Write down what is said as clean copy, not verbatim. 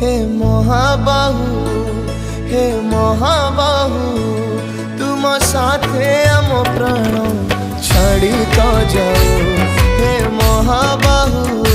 हे महाबाहु, हे महाबाहु, तुम साथे आम प्राण छाड़ी तो जाओ। हे महाबाहु,